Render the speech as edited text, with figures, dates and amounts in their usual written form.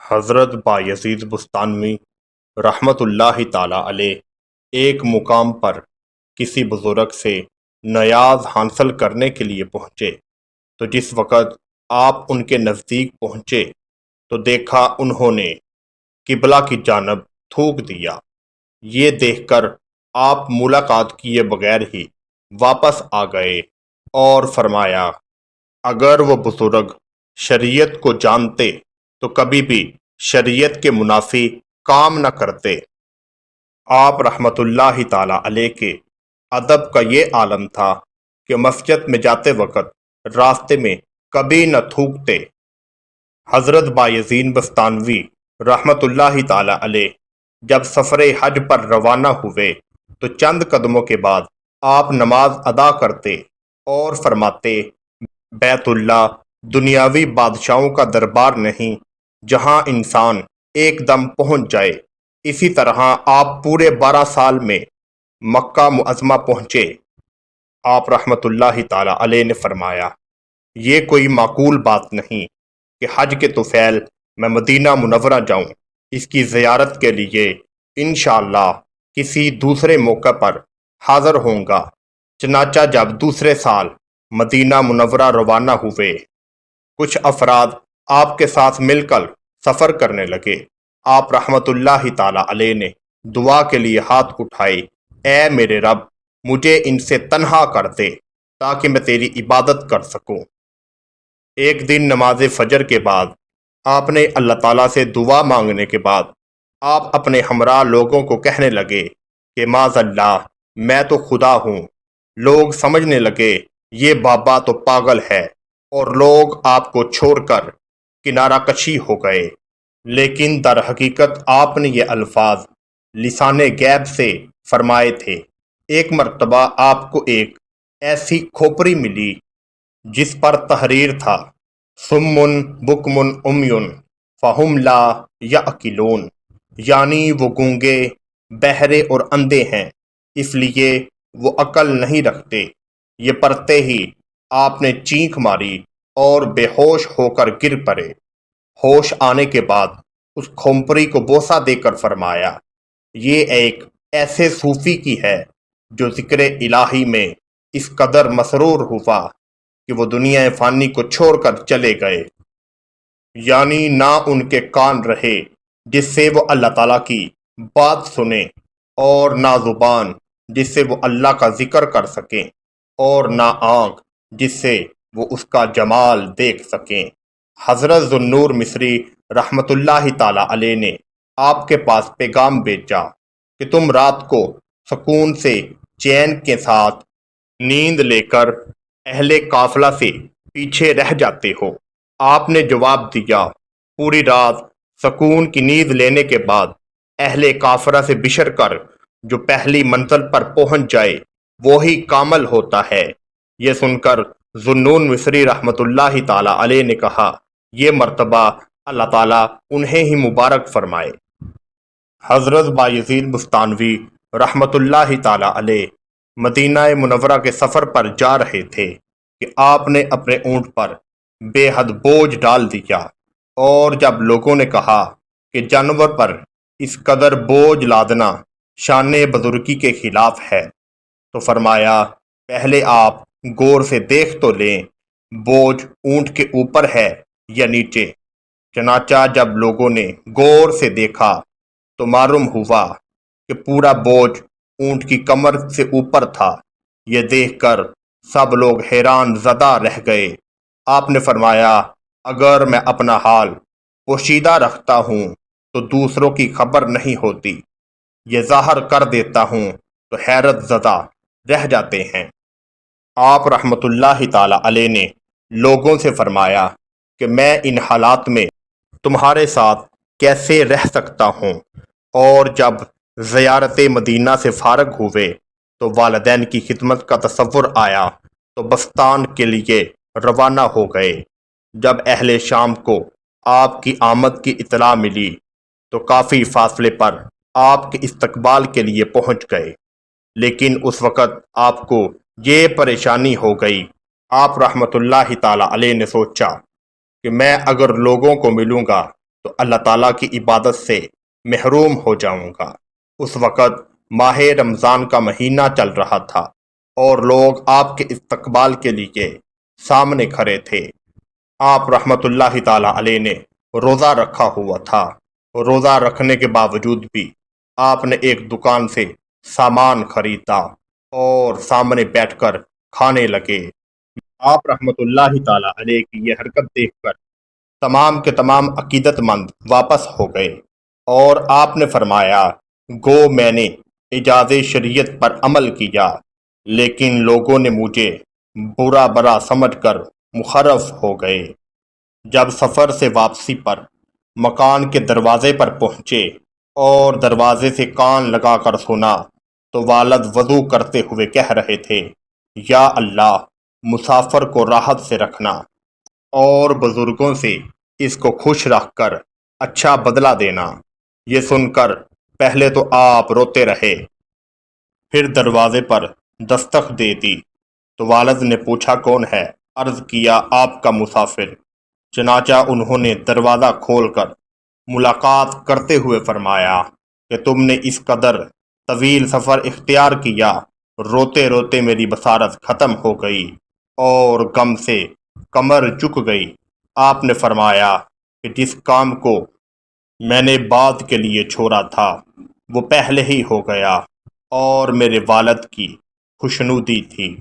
حضرت بایزید بستانوی رحمت اللہ تعالی علیہ ایک مقام پر کسی بزرگ سے نیاز حاصل کرنے کے لیے پہنچے تو جس وقت آپ ان کے نزدیک پہنچے تو دیکھا انہوں نے قبلہ کی جانب تھوک دیا۔ یہ دیکھ کر آپ ملاقات کیے بغیر ہی واپس آ گئے اور فرمایا، اگر وہ بزرگ شریعت کو جانتے تو کبھی بھی شریعت کے منافی کام نہ کرتے۔ آپ رحمت اللہ تعالی علیہ کے ادب کا یہ عالم تھا کہ مسجد میں جاتے وقت راستے میں کبھی نہ تھوکتے۔ حضرت بایزید بستانوی رحمت اللہ تعالی علیہ جب سفر حج پر روانہ ہوئے تو چند قدموں کے بعد آپ نماز ادا کرتے اور فرماتے، بیت اللہ دنیاوی بادشاہوں کا دربار نہیں جہاں انسان ایک دم پہنچ جائے۔ اسی طرح آپ پورے 12 سال میں مکہ معظمہ پہنچے۔ آپ رحمت اللہ تعالی علیہ نے فرمایا، یہ کوئی معقول بات نہیں کہ حج کے طفیل میں مدینہ منورہ جاؤں۔ اس کی زیارت کے لیے انشاءاللہ کسی دوسرے موقع پر حاضر ہوں گا۔ چنانچہ جب دوسرے سال مدینہ منورہ روانہ ہوئے، کچھ افراد آپ کے ساتھ مل کر سفر کرنے لگے۔ آپ رحمت اللہ تعالی علیہ نے دعا کے لیے ہاتھ اٹھائے، اے میرے رب، مجھے ان سے تنہا کر دے تاکہ میں تیری عبادت کر سکوں۔ ایک دن نماز فجر کے بعد آپ نے اللہ تعالیٰ سے دعا مانگنے کے بعد آپ اپنے ہمراہ لوگوں کو کہنے لگے کہ معاذ اللہ، میں تو خدا ہوں۔ لوگ سمجھنے لگے یہ بابا تو پاگل ہے، اور لوگ آپ کو چھوڑ کر کنارہ کشی ہو گئے۔ لیکن در حقیقت آپ نے یہ الفاظ لسان غیب سے فرمائے تھے۔ ایک مرتبہ آپ کو ایک ایسی کھوپڑی ملی جس پر تحریر تھا، سمن بکمن امیون فہم لا یعقلون، یعنی وہ گونگے، بہرے اور اندھے ہیں، اس لیے وہ عقل نہیں رکھتے۔ یہ پڑھتے ہی آپ نے چینخ ماری اور بے ہوش ہو کر گر پڑے۔ ہوش آنے کے بعد اس کھوپڑی کو بوسہ دے کر فرمایا، یہ ایک ایسے صوفی کی ہے جو ذکر الہی میں اس قدر مسرور ہوا کہ وہ دنیا فانی کو چھوڑ کر چلے گئے۔ یعنی نہ ان کے کان رہے جس سے وہ اللہ تعالیٰ کی بات سنیں، اور نہ زبان جس سے وہ اللہ کا ذکر کر سکیں، اور نہ آنکھ جس سے وہ اس کا جمال دیکھ سکیں۔ حضرت ذوالنور مصری رحمت اللہ تعالی علیہ نے آپ کے پاس پیغام بھیجا کہ تم رات کو سکون سے چین کے ساتھ نیند لے کر اہل قافلہ سے پیچھے رہ جاتے ہو۔ آپ نے جواب دیا، پوری رات سکون کی نیند لینے کے بعد اہل قافلہ سے بچھڑ کر جو پہلی منزل پر پہنچ جائے وہی کامل ہوتا ہے۔ یہ سن کر ذوالنور مصری رحمت اللہ تعالی علیہ نے کہا، یہ مرتبہ اللہ تعالیٰ انہیں ہی مبارک فرمائے۔ حضرت بایزید بستانوی رحمت اللہ تعالی علیہ مدینہ منورہ کے سفر پر جا رہے تھے کہ آپ نے اپنے اونٹ پر بے حد بوجھ ڈال دیا، اور جب لوگوں نے کہا کہ جانور پر اس قدر بوجھ لادنا شان بزرگی کے خلاف ہے تو فرمایا، پہلے آپ غور سے دیکھ تو لیں بوجھ اونٹ کے اوپر ہے یا نیچے۔ چنانچہ جب لوگوں نے غور سے دیکھا تو معلوم ہوا کہ پورا بوجھ اونٹ کی کمر سے اوپر تھا۔ یہ دیکھ کر سب لوگ حیران زدہ رہ گئے۔ آپ نے فرمایا، اگر میں اپنا حال پوشیدہ رکھتا ہوں تو دوسروں کی خبر نہیں ہوتی، یہ ظاہر کر دیتا ہوں تو حیرت زدہ رہ جاتے ہیں۔ آپ رحمت اللہ تعالی علیہ نے لوگوں سے فرمایا کہ میں ان حالات میں تمہارے ساتھ کیسے رہ سکتا ہوں، اور جب زیارت مدینہ سے فارغ ہوئے تو والدین کی خدمت کا تصور آیا تو بستان کے لیے روانہ ہو گئے۔ جب اہل شام کو آپ کی آمد کی اطلاع ملی تو کافی فاصلے پر آپ کے استقبال کے لیے پہنچ گئے، لیکن اس وقت آپ کو یہ پریشانی ہو گئی۔ آپ رحمت اللہ تعالی علیہ نے سوچا کہ میں اگر لوگوں کو ملوں گا تو اللہ تعالیٰ کی عبادت سے محروم ہو جاؤں گا۔ اس وقت ماہ رمضان کا مہینہ چل رہا تھا اور لوگ آپ کے استقبال کے لیے سامنے کھڑے تھے۔ آپ رحمت اللہ تعالیٰ علیہ نے روزہ رکھا ہوا تھا۔ روزہ رکھنے کے باوجود بھی آپ نے ایک دکان سے سامان خریدا اور سامنے بیٹھ کر کھانے لگے۔ آپ رحمت اللہ تعالیٰ علیہ کی یہ حرکت دیکھ کر تمام کے تمام عقیدت مند واپس ہو گئے اور آپ نے فرمایا، گو میں نے اعجاز شریعت پر عمل کیا، لیکن لوگوں نے مجھے برا برا سمجھ کر مخرف ہو گئے۔ جب سفر سے واپسی پر مکان کے دروازے پر پہنچے اور دروازے سے کان لگا کر سنا تو والد وضو کرتے ہوئے کہہ رہے تھے، یا اللہ، مسافر کو راحت سے رکھنا اور بزرگوں سے اس کو خوش رکھ کر اچھا بدلہ دینا۔ یہ سن کر پہلے تو آپ روتے رہے، پھر دروازے پر دستک دے دی تو والد نے پوچھا کون ہے؟ عرض کیا آپ کا مسافر۔ چنانچہ انہوں نے دروازہ کھول کر ملاقات کرتے ہوئے فرمایا کہ تم نے اس قدر طویل سفر اختیار کیا، روتے روتے میری بصارت ختم ہو گئی اور غم سے کمر جھک گئی۔ آپ نے فرمایا کہ جس کام کو میں نے بعد کے لیے چھوڑا تھا وہ پہلے ہی ہو گیا اور میرے والد کی خوشنودی تھی۔